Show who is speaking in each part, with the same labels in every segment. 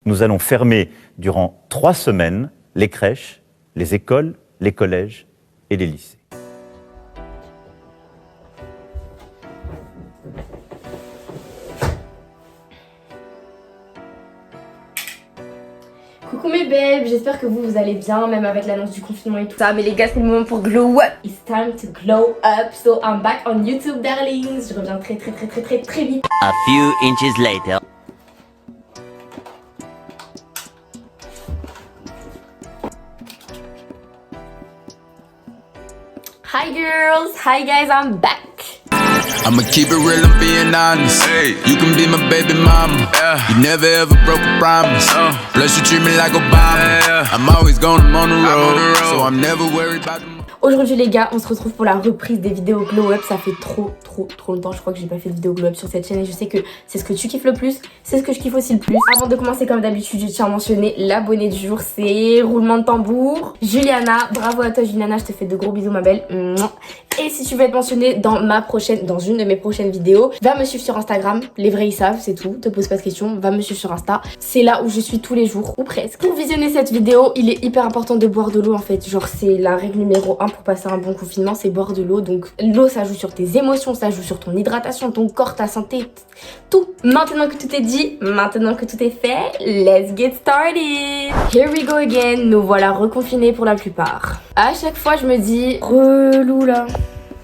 Speaker 1: nous allons fermer durant 3 semaines les crèches, les écoles, les collèges et les lycées.
Speaker 2: Coucou mes babes, j'espère que vous allez bien, même avec l'annonce du confinement et tout ça. Mais les gars, c'est le moment pour glow up. It's time to glow up. So I'm back on YouTube, darlings. Je reviens très vite.
Speaker 3: A few inches later.
Speaker 2: Hi girls, hi guys, I'm back.
Speaker 4: I'ma keep it real and being honest. Hey. You can be my baby mama. Yeah. You never ever broke a promise. Plus you treat me like Obama. Yeah. I'm always gonna on the road, so I'm never worried about them.
Speaker 2: Aujourd'hui les gars, on se retrouve pour la reprise des vidéos glow up. Ça fait trop longtemps, je crois que j'ai pas fait de vidéo glow up sur cette chaîne et je sais que c'est ce que tu kiffes le plus, c'est ce que je kiffe aussi le plus. Avant de commencer comme d'habitude, je tiens à mentionner l'abonné du jour, c'est roulement de tambour, Juliana. Bravo à toi Juliana, je te fais de gros bisous ma belle. Et si tu veux être mentionnée dans une de mes prochaines vidéos, va me suivre sur Instagram, les vrais ils savent, c'est tout, te pose pas de questions, va me suivre sur Insta. C'est là où je suis tous les jours, ou presque. Pour visionner cette vidéo, il est hyper important de boire de l'eau en fait, genre c'est la règle numéro 1 pour passer un bon confinement, c'est boire de l'eau. Donc l'eau ça joue sur tes émotions, ça joue sur ton hydratation, ton corps, ta santé, tout. Maintenant que tout est dit, maintenant que tout est fait, let's get started. Here we go again, nous voilà reconfinés pour la plupart. À chaque fois je me dis, relou là.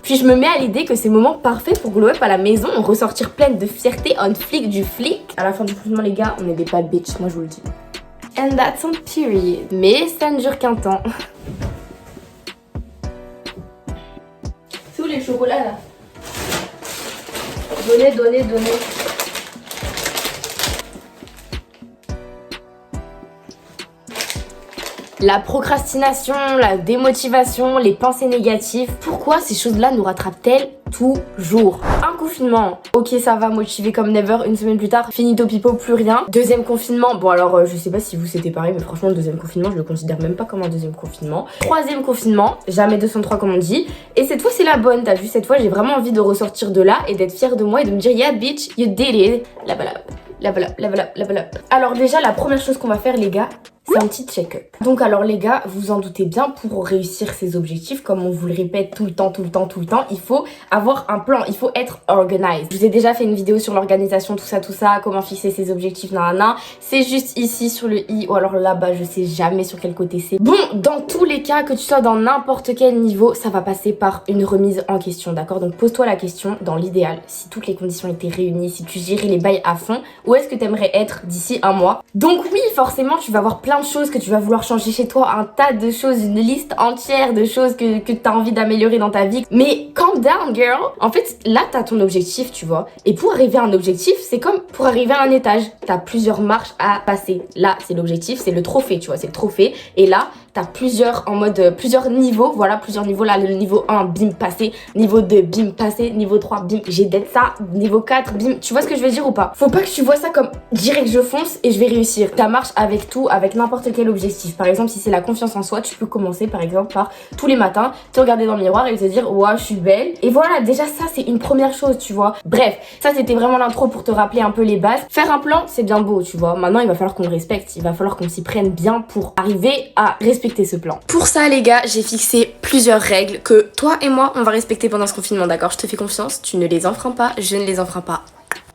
Speaker 2: Puis je me mets à l'idée que c'est le moment parfait pour glow up à la maison, ressortir pleine de fierté, on flic du flic. À la fin du confinement les gars, on est des bad bitch, moi je vous le dis. And that's on period. Mais ça ne dure qu'un temps. C'est où les chocolats là? Donnez. La procrastination, la démotivation, les pensées négatives, pourquoi ces choses-là nous rattrapent-elles toujours? Un confinement, ok ça va, motivé comme never, une semaine plus tard, finito pipo, plus rien. Deuxième confinement, bon alors je sais pas si vous c'était pareil, mais franchement le deuxième confinement je le considère même pas comme un deuxième confinement. Troisième confinement, jamais 203 comme on dit, et cette fois c'est la bonne, t'as vu, cette fois j'ai vraiment envie de ressortir de là et d'être fière de moi et de me dire yeah bitch, you did it, level up. Alors déjà la première chose qu'on va faire les gars, c'est un petit check-up. Donc alors les gars, vous en doutez bien, pour réussir ses objectifs, comme on vous le répète tout le temps, il faut avoir un plan, il faut être organized. Je vous ai déjà fait une vidéo sur l'organisation, tout ça, comment fixer ses objectifs, nanana. C'est juste ici sur le i, ou alors là-bas, je sais jamais sur quel côté c'est. Bon, dans tous les cas, que tu sois dans n'importe quel niveau, ça va passer par une remise en question, d'accord? Donc pose-toi la question, dans l'idéal, si toutes les conditions étaient réunies, si tu gérais les bails à fond, où est-ce que tu aimerais être d'ici un mois? Donc oui, forcément, tu vas avoir plein de choses que tu vas vouloir changer chez toi, un tas de choses, une liste entière de choses que tu as envie d'améliorer dans ta vie. Mais calm down, girl. En fait, là, tu as ton objectif, tu vois. Et pour arriver à un objectif, c'est comme pour arriver à un étage. Tu as plusieurs marches à passer. Là, c'est l'objectif, c'est le trophée, tu vois, c'est le trophée. Et là, tu as plusieurs niveaux. Voilà, plusieurs niveaux. Là, le niveau 1, bim, passé. Niveau 2, bim, passé. Niveau 3, bim, j'ai d'être ça. Niveau 4, bim. Tu vois ce que je veux dire ou pas? Faut pas que tu vois ça comme direct je fonce et je vais réussir. Ça marche avec tout, avec n'importe quel objectif. Par exemple, si c'est la confiance en soi, tu peux commencer par exemple par tous les matins te regarder dans le miroir et te dire waouh, je suis belle. Et voilà, déjà ça c'est une première chose, tu vois. Bref, ça c'était vraiment l'intro pour te rappeler un peu les bases. Faire un plan, c'est bien beau, tu vois. Maintenant, il va falloir qu'on le respecte, il va falloir qu'on s'y prenne bien pour arriver à respecter ce plan. Pour ça les gars, j'ai fixé plusieurs règles que toi et moi on va respecter pendant ce confinement, d'accord? Je te fais confiance, tu ne les enfreins pas, je ne les enfreins pas.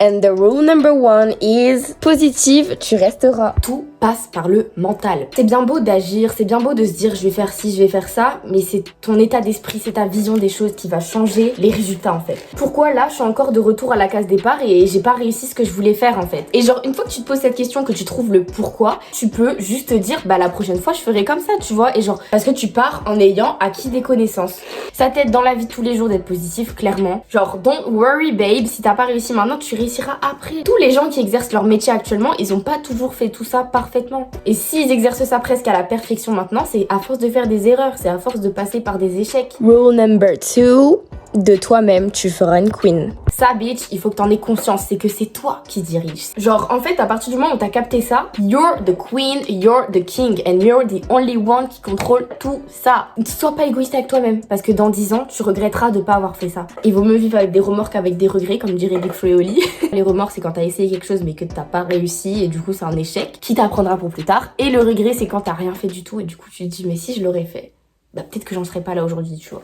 Speaker 2: And the rule number 1 is positive, tu resteras. Tout passe par le mental. C'est bien beau d'agir, c'est bien beau de se dire je vais faire ci, je vais faire ça, mais c'est ton état d'esprit, c'est ta vision des choses qui va changer les résultats en fait. Pourquoi là je suis encore de retour à la case départ et j'ai pas réussi ce que je voulais faire en fait. Et genre une fois que tu te poses cette question, que tu trouves le pourquoi, tu peux juste te dire bah la prochaine fois je ferai comme ça, tu vois. Et genre parce que tu pars en ayant acquis des connaissances. Ça t'aide dans la vie de tous les jours d'être positif, clairement. Genre don't worry babe, si t'as pas réussi maintenant tu réussiras après. Tous les gens qui exercent leur métier actuellement, ils ont pas toujours fait tout ça parfaitement. Et s'ils exercent ça presque à la perfection maintenant, c'est à force de faire des erreurs, c'est à force de passer par des échecs. Rule number 2, de toi-même, tu feras une queen. Ça, bitch, il faut que t'en aies conscience, c'est que c'est toi qui dirige. Genre, en fait, à partir du moment où t'as capté ça, you're the queen, you're the king, and you're the only one qui contrôle tout ça. Sois pas égoïste avec toi-même, parce que dans 10 ans, tu regretteras de pas avoir fait ça. Il vaut mieux vivre avec des remords qu'avec des regrets, comme dirait Big Flo et Oli. Les remords, c'est quand t'as essayé quelque chose, mais que t'as pas réussi, et du coup, c'est un échec, qui t'apprendra pour plus tard. Et le regret, c'est quand t'as rien fait du tout, et du coup, tu te dis, mais si je l'aurais fait, bah peut-être que j'en serais pas là aujourd'hui, tu vois.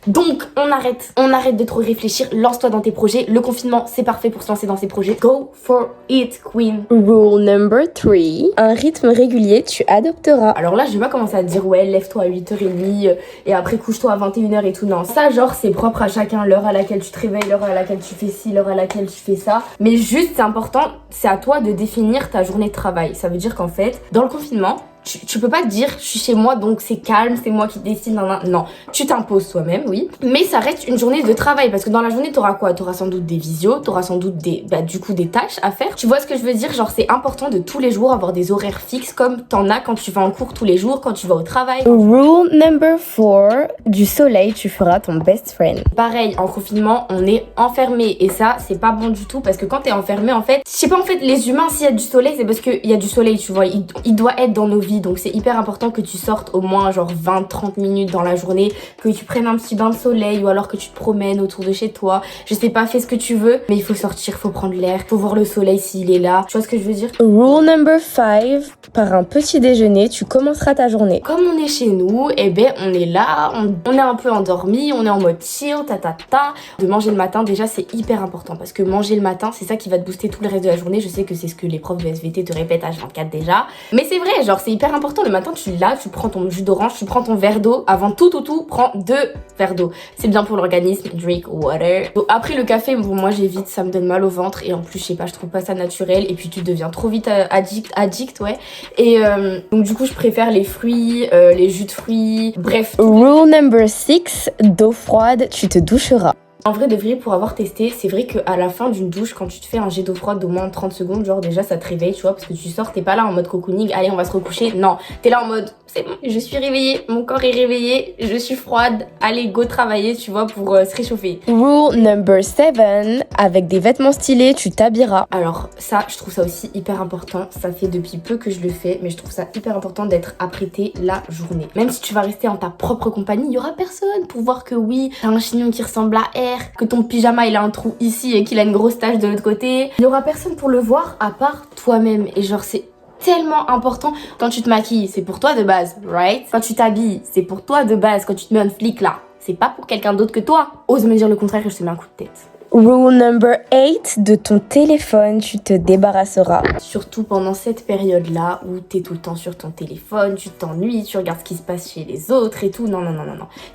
Speaker 2: Donc, on arrête de trop réfléchir, lance-toi dans tes projets. Le confinement, c'est parfait pour se lancer dans ses projets. Go for it, queen. Rule number 3, un rythme régulier, tu adopteras. Alors là, je vais pas commencer à te dire, ouais, lève-toi à 8h30 et après couche-toi à 21h et tout. Non, ça, genre, c'est propre à chacun. L'heure à laquelle tu te réveilles, l'heure à laquelle tu fais ci, l'heure à laquelle tu fais ça. Mais juste, c'est important, c'est à toi de définir ta journée de travail. Ça veut dire qu'en fait, dans le confinement, tu peux pas te dire, je suis chez moi, donc c'est calme, c'est moi qui décide, non. Tu t'imposes toi-même, oui. Mais ça reste une journée de travail, parce que dans la journée, t'auras quoi? T'auras sans doute des visios, t'auras sans doute des tâches à faire. Tu vois ce que je veux dire? Genre, c'est important de tous les jours avoir des horaires fixes, comme t'en as quand tu vas en cours tous les jours, quand tu vas au travail. Rule number 4, du soleil, tu feras ton best friend. Pareil, en confinement, on est enfermé, et ça, c'est pas bon du tout, parce que quand t'es enfermé, en fait, je sais pas, en fait, les humains, s'il y a du soleil, c'est parce qu'il y a du soleil, tu vois, il doit être dans nos vies. Donc c'est hyper important que tu sortes au moins genre 20-30 minutes dans la journée, que tu prennes un petit bain de soleil ou alors que tu te promènes autour de chez toi. Je sais pas, fais ce que tu veux, mais il faut sortir, faut prendre l'air, faut voir le soleil s'il est là. Tu vois ce que je veux dire? Rule number 5, par un petit déjeuner, tu commenceras ta journée. Comme on est chez nous, eh ben on est là, on est un peu endormi, on est en mode chill, De manger le matin, déjà c'est hyper important parce que manger le matin, c'est ça qui va te booster tout le reste de la journée. Je sais que c'est ce que les profs de SVT te répètent H24 déjà, mais c'est vrai, genre c'est hyper important. Le matin, tu prends ton jus d'orange, tu prends ton verre d'eau. Avant tout, prends 2 verres d'eau. C'est bien pour l'organisme. Drink water. Donc, après le café, bon, moi j'évite, ça me donne mal au ventre. Et en plus, je sais pas, je trouve pas ça naturel. Et puis tu deviens trop vite addict, ouais. Et donc du coup, je préfère les fruits, les jus de fruits. Bref. Rule number 6, d'eau froide, tu te doucheras. En vrai de vrai, pour avoir testé, c'est vrai qu'à la fin d'une douche, quand tu te fais un jet d'eau froide d'au moins 30 secondes, genre déjà ça te réveille, tu vois, parce que tu sors, t'es pas là en mode cocooning, allez on va se recoucher, non, t'es là en mode, c'est bon, je suis réveillée, mon corps est réveillé, je suis froide, allez go travailler, tu vois, pour se réchauffer. Rule number 7, avec des vêtements stylés, tu t'habilleras. Alors ça, je trouve ça aussi hyper important, ça fait depuis peu que je le fais, mais je trouve ça hyper important d'être apprêté la journée. Même si tu vas rester en ta propre compagnie, il y aura personne pour voir que oui, t'as un chignon qui ressemble à R, que ton pyjama il a un trou ici et qu'il a une grosse tache de l'autre côté. Il y aura personne pour le voir à part toi-même. Et genre c'est tellement important. Quand tu te maquilles, c'est pour toi de base, right? Quand tu t'habilles, c'est pour toi de base. Quand tu te mets un flic là, c'est pas pour quelqu'un d'autre que toi. Ose me dire le contraire et je te mets un coup de tête. Rule number 8, de ton téléphone, tu te débarrasseras. Surtout pendant cette période-là où t'es tout le temps sur ton téléphone, tu t'ennuies, tu regardes ce qui se passe chez les autres et tout. Non.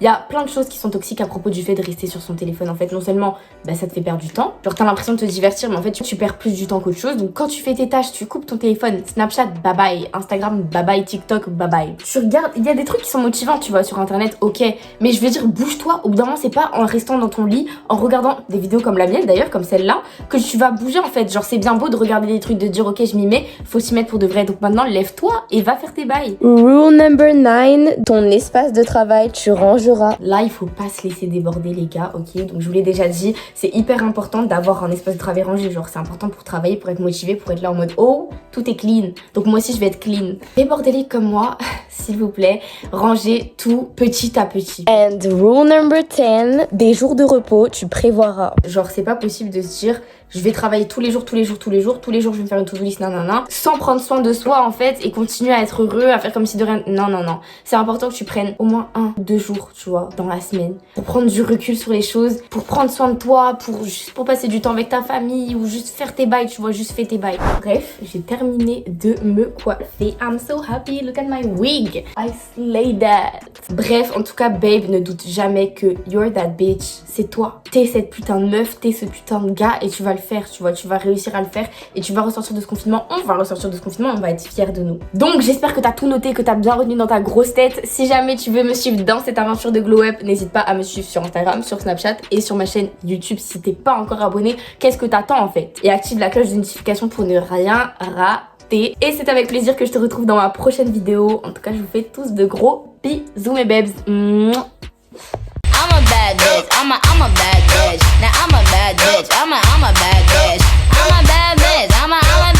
Speaker 2: Il y a plein de choses qui sont toxiques à propos du fait de rester sur son téléphone. En fait, non seulement ça te fait perdre du temps, genre t'as l'impression de te divertir, mais en fait tu perds plus du temps qu'autre chose. Donc quand tu fais tes tâches, tu coupes ton téléphone. Snapchat, bye bye. Instagram, bye bye. TikTok, bye bye. Tu regardes, il y a des trucs qui sont motivants, tu vois, sur internet, ok. Mais je veux dire, bouge-toi. Au bout d'un moment, c'est pas en restant dans ton lit, en regardant des vidéos comme la mienne d'ailleurs, comme celle-là, que tu vas bouger en fait. Genre c'est bien beau de regarder des trucs, de dire ok je m'y mets, faut s'y mettre pour de vrai. Donc maintenant lève-toi et va faire tes bails. Rule number 9, ton espace de travail tu rangeras. Là il faut pas se laisser déborder les gars, ok. Donc je vous l'ai déjà dit, c'est hyper important d'avoir un espace de travail rangé. Genre c'est important pour travailler, pour être motivé, pour être là en mode oh tout est clean. Donc moi aussi je vais être clean. Débordez-les comme moi, s'il vous plaît. Rangez tout petit à petit. And rule number 10, des jours de repos tu prévoiras. Genre c'est pas possible de se dire je vais travailler tous les jours je vais me faire une to-do list, sans prendre soin de soi en fait et continuer à être heureux, à faire comme si de rien. Non. C'est important que tu prennes au moins 1-2 jours, tu vois, dans la semaine, pour prendre du recul sur les choses, pour prendre soin de toi, pour passer du temps avec ta famille ou juste faire tes bails, tu vois, juste fais tes bails. Bref, j'ai terminé de me coiffer. I'm so happy, look at my wig. I slayed that. Bref, en tout cas, babe, ne doute jamais que you're that bitch. C'est toi. T'es cette putain de meuf, t'es ce putain de gars et tu vas le faire, tu vois, tu vas réussir à le faire et tu vas ressortir de ce confinement, on va ressortir de ce confinement, on va être fiers de nous. Donc j'espère que t'as tout noté, que t'as bien retenu dans ta grosse tête. Si jamais tu veux me suivre dans cette aventure de glow up, n'hésite pas à me suivre sur Instagram, sur Snapchat et sur ma chaîne YouTube. Si t'es pas encore abonné, qu'est-ce que t'attends en fait? Et active la cloche de notification pour ne rien rater. Et c'est avec plaisir que je te retrouve dans ma prochaine vidéo. En tout cas, je vous fais tous de gros bisous mes babes.
Speaker 5: a bad bitch. I'm a bad bitch. Now I'm a bad bitch. I'm a bad bitch. I'm a bad bitch. I'm a bad